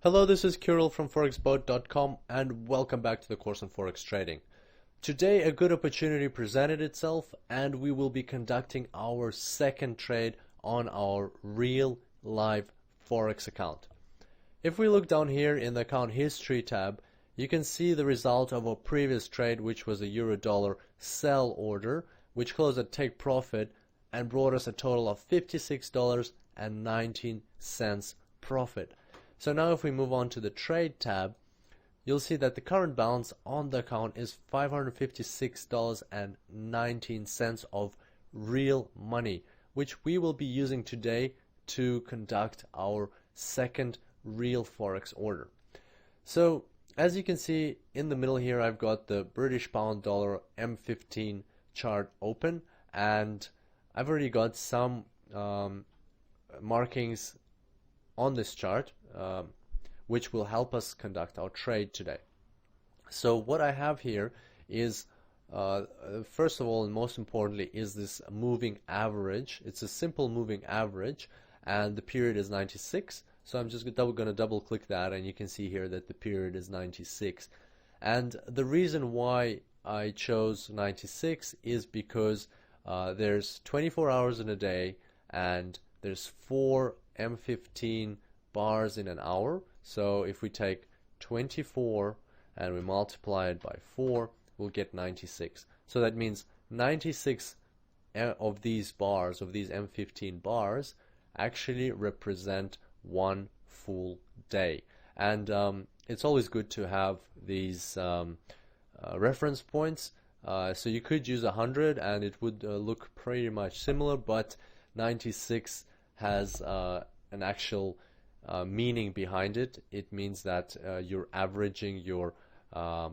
Hello, this is Kirill from forexboat.com and welcome back to the course on Forex trading. Today a good opportunity presented itself and we will be conducting our second trade on our real live Forex account. If we look down here in the account history tab, you can see the result of our previous trade, which was a euro-dollar sell order, which closed at take profit and brought us a total of $56.19 profit. So now if we move on to the trade tab, you'll see that the current balance on the account is $556.19 of real money, which we will be using today to conduct our second real Forex order. So as you can see in the middle here, I've got the British pound dollar M15 chart open, and I've already got some markings on this chart which will help us conduct our trade today. So what I have here is first of all and most importantly is this moving average. It's a simple moving average and the period is 96. So I'm just going to double click that and you can see here that the period is 96. And the reason why I chose 96 is because there's 24 hours in a day and there's 4 M15 bars in an hour. So if we take 24 and we multiply it by 4, we'll get 96. So that means 96 of these bars, of these M15 bars, actually represent one full day. And it's always good to have these reference points. So you could use 100 and it would look pretty much similar, but 96 has an actual meaning behind it. It means that you're averaging your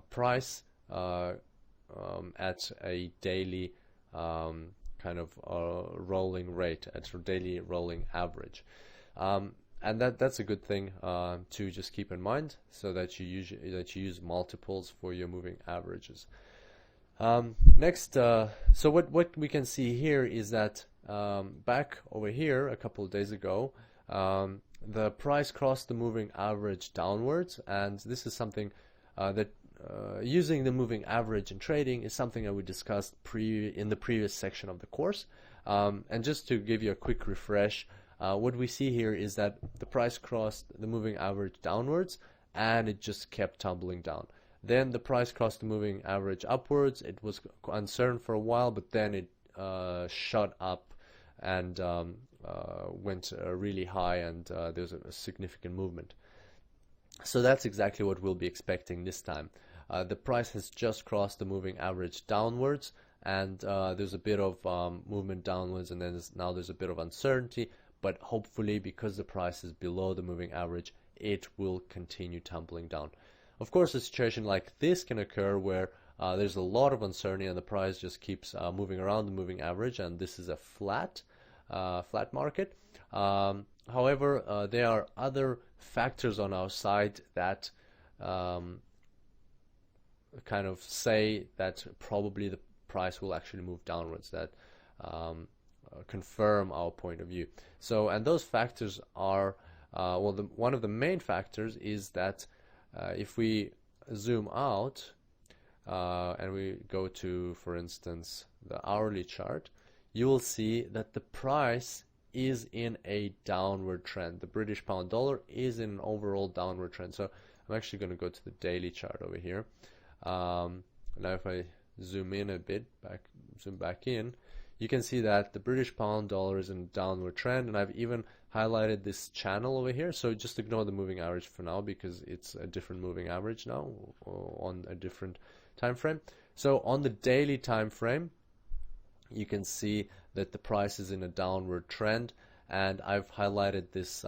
price at a daily kind of rolling rate, at your daily rolling average. And that's a good thing to just keep in mind, so that you use multiples for your moving averages. Next, so what we can see here is that back over here a couple of days ago, the price crossed the moving average downwards, and this is something that using the moving average in trading is something that we discussed in the previous section of the course. And just to give you a quick refresh, what we see here is that the price crossed the moving average downwards and it just kept tumbling down. Then the price crossed the moving average upwards. It was uncertain for a while, but then it shot up and went really high, and there's a significant movement. So that's exactly what we'll be expecting this time. The price has just crossed the moving average downwards, and there's a bit of movement downwards, and then now there's a bit of uncertainty, but hopefully because the price is below the moving average, it will continue tumbling down. Of course, a situation like this can occur where there's a lot of uncertainty and the price just keeps moving around the moving average, and this is a flat market. However, there are other factors on our side that kind of say that probably the price will actually move downwards, that confirm our point of view. So, and those factors are, one of the main factors is that if we zoom out and we go to, for instance, the hourly chart, you will see that the price is in a downward trend. The British pound dollar is in an overall downward trend. So I'm actually going to go to the daily chart over here. Now if I zoom in a bit, zoom back in, you can see that the British pound dollar is in a downward trend, and I've even highlighted this channel over here. So just ignore the moving average for now because it's a different moving average now on a different time frame. So on the daily time frame, you can see that the price is in a downward trend, and I've highlighted this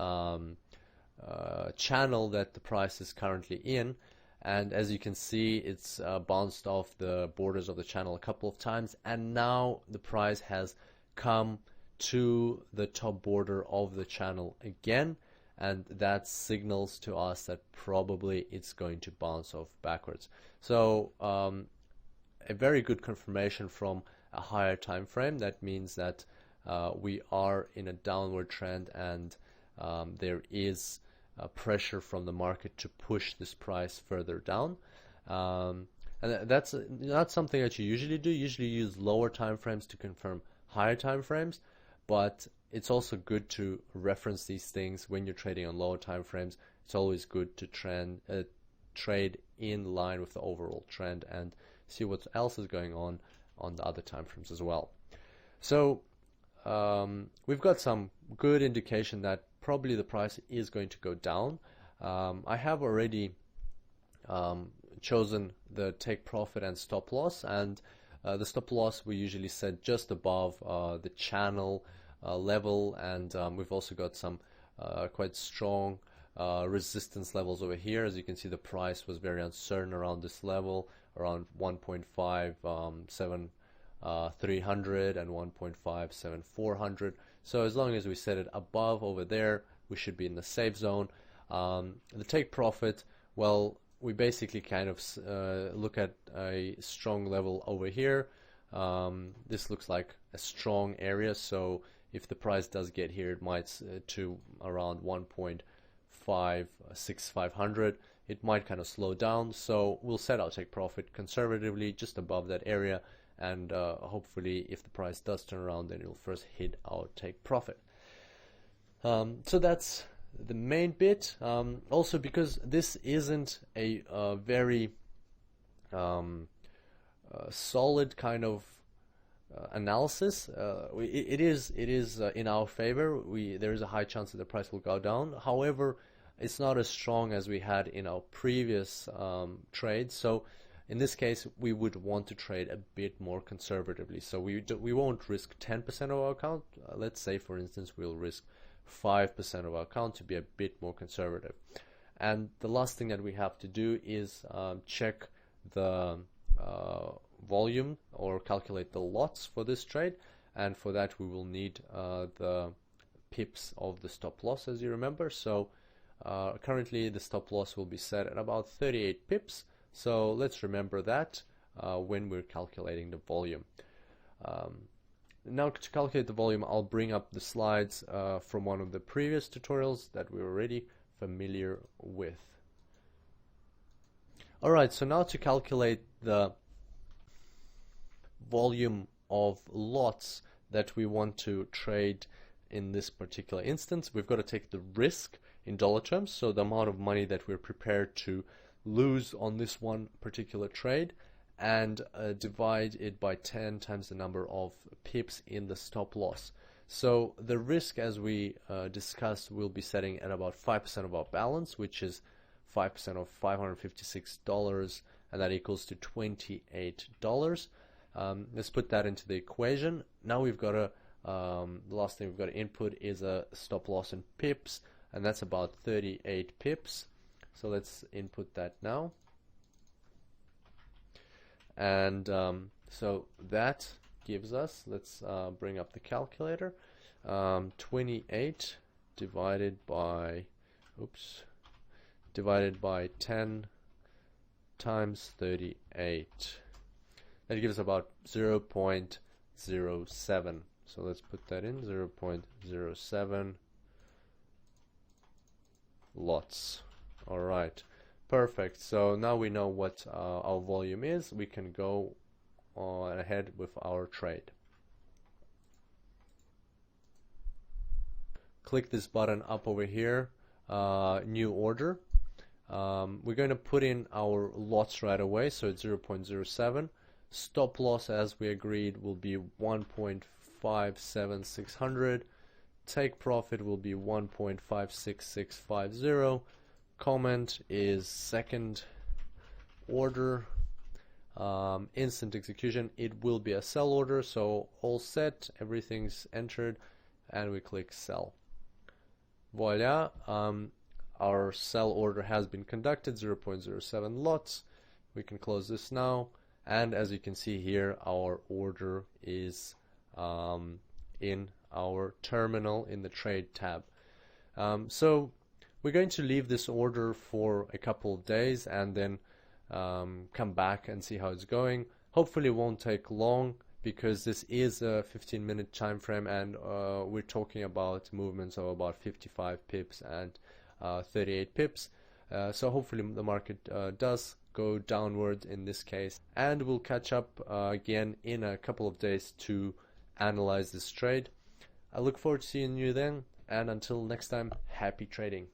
channel that the price is currently in. And as you can see, it's bounced off the borders of the channel a couple of times, and now the price has come to the top border of the channel again, and that signals to us that probably it's going to bounce off backwards. So a very good confirmation from a higher time frame. That means that we are in a downward trend, and there is pressure from the market to push this price further down. And that's not something that you usually do. You usually use lower time frames to confirm higher time frames, but it's also good to reference these things when you're trading on lower time frames. It's always good to trade in line with the overall trend and see what else is going on the other time frames as well. So we've got some good indication that probably the price is going to go down. I have already chosen the take profit and stop loss, and the stop loss we usually set just above the channel level, and we've also got some quite strong resistance levels over here. As you can see, the price was very uncertain around this level, around 1.57300 and 1.57400. So as long as we set it above over there, we should be in the safe zone. The take profit, well, we basically kind of look at a strong level over here. This looks like a strong area, so if the price does get here, it might to around 1.56500. It might kind of slow down, so we'll set our take profit conservatively just above that area, and hopefully if the price does turn around, then it'll first hit our take profit. So that's the main bit. Also, because this isn't a very solid kind of analysis, it is in our favor. There is a high chance that the price will go down. However, it's not as strong as we had in our previous trades. So in this case, we would want to trade a bit more conservatively. So we won't risk 10% of our account. Let's say, for instance, we'll risk 5% of our account to be a bit more conservative. And the last thing that we have to do is check the volume or calculate the lots for this trade, and for that we will need the pips of the stop loss, as you remember. So currently the stop loss will be set at about 38 pips, so let's remember that when we're calculating the volume. Now, to calculate the volume, I'll bring up the slides from one of the previous tutorials that we're already familiar with. Alright, so now to calculate the volume of lots that we want to trade in this particular instance, we've got to take the risk in dollar terms, so the amount of money that we're prepared to lose on this one particular trade, and divide it by 10 times the number of pips in the stop loss. So the risk, as we discussed, will be setting at about 5% of our balance, which is 5% of $556, and that equals to $28. Let's put that into the equation. Now we've got to, the last thing we've got to input is a stop loss in pips, and that's about 38 pips. So let's input that now. And so that gives us, let's bring up the calculator, 28 divided by 10 times 38. That gives about 0.07. So let's put that in, 0.07 lots. All right. Perfect. So now we know what our volume is. We can go on ahead with our trade. Click this button up over here, new order. We're going to put in our lots right away, so it's 0.07. Stop loss, as we agreed, will be 1.57600. Take profit will be 1.56650. Comment is second order. Instant execution, it will be a sell order, so all set, everything's entered, and we click sell. Voila, our sell order has been conducted, 0.07 lots. We can close this now, and as you can see here, our order is in our terminal in the trade tab. So we're going to leave this order for a couple of days and then come back and see how it's going. Hopefully it won't take long, because this is a 15-minute time frame, and we're talking about movements of about 55 pips and 38 pips. So hopefully the market does go downward in this case, and we'll catch up again in a couple of days to analyze this trade. I look forward to seeing you then, and until next time, happy trading.